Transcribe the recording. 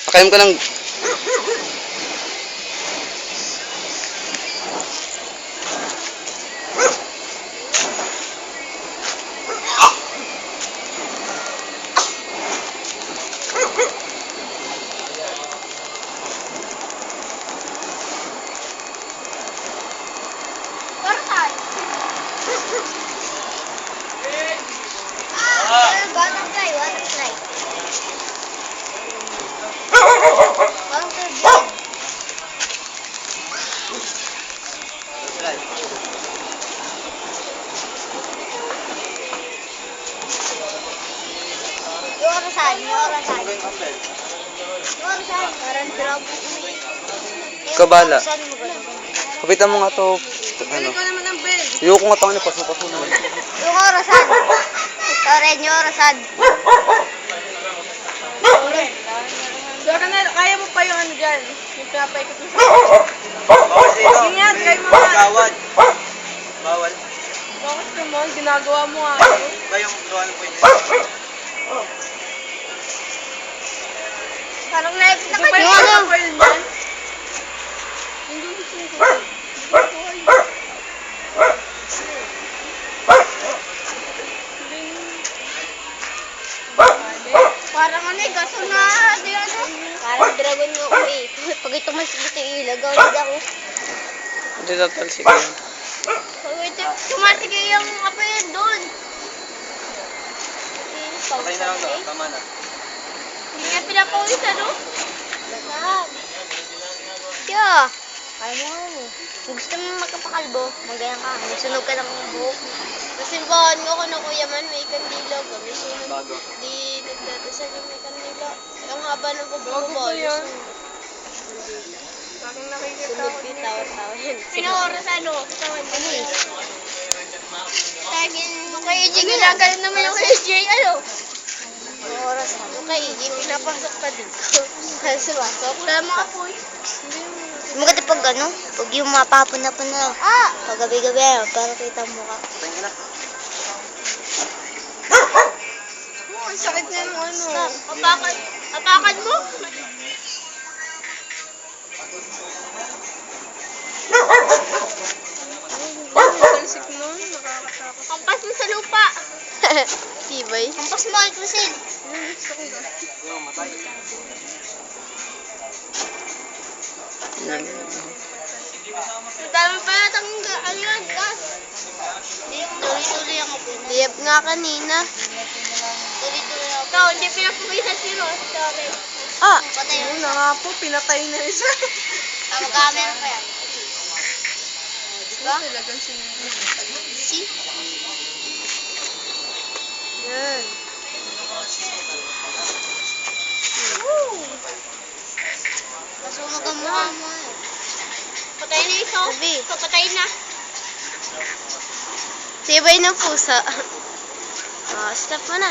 Pakain ko ng... Kabala. Kapitan mo nga to. Ano? Ayoko nga tayo na paso-paso na. Yung orasan. Tore nyo orasan. Kaya mo pa yung ano dyan. Yung pinapaikot mo sa... Ingat, kayo mga... Bawal. Bawal. Bakit naman? Ginagawa mo nga. Kayong gawa ng point. Parang naipit na Hindi pa kayo. yung ano? Hindi gusto ko. Parang ano eh, gaso na. Di ano. Parang dragon yung eh. Pag ito mas dito ilagaw, hindi ako. Hindi tatalsik yan. Pag ito, tumatigay yung apo yun doon. Patay na lang daw. Tama na. Hindi nga pinapawis ano? Lahat. Yeah. Kaya mo nga mo. Kung gusto mo magkapakalbo, magayan ka. Magsunog ka ng buhok. Nasimbahan ko ako na Kuya Man, may kandila. Kami sunod. Bago. Di nagdadasal yung may kandila. Ang haba ng Bago pagbubo. pa yan. Bakit nakikita Sunod ko yung dito? tawa-tawa yan. Pinaoras ano? Ano eh? Tagin mo kay EJ. Ginagalit naman yung kay EJ. Ano? Oras ano kay EJ. Pinapasok pa dito. Kaya sumasok. Wala mga apoy. Maganda pag ano? Pag yung mapapuna-puna. Pag gabi-gabi ano? Para kita mo ka. Patay na. Ang sakit na yung ano. Apakan mo? Talsik nun. Nakakatakot. Kampas mo sa lupa. Tibay. Kampas mo kay Kusin. Gusto ko ba? Yung matay. Ang dami pa yatang ano yun, gas. Tuloy-tuloy ako po. Liyap nga kanina. Tuloy-tuloy ako. Ikaw, hindi pinapumisan si Ross. Sorry. Ah! Patay Ayun yun. na nga po. Pinatay na isa. Mag-camera pa yan. Diba? Talagang sinunod. See? Yan. Nasunog ang mukha mo. Patay na isa. Sabi. Ito, patay na. Tibay ng pusa. Ah, stop mo na.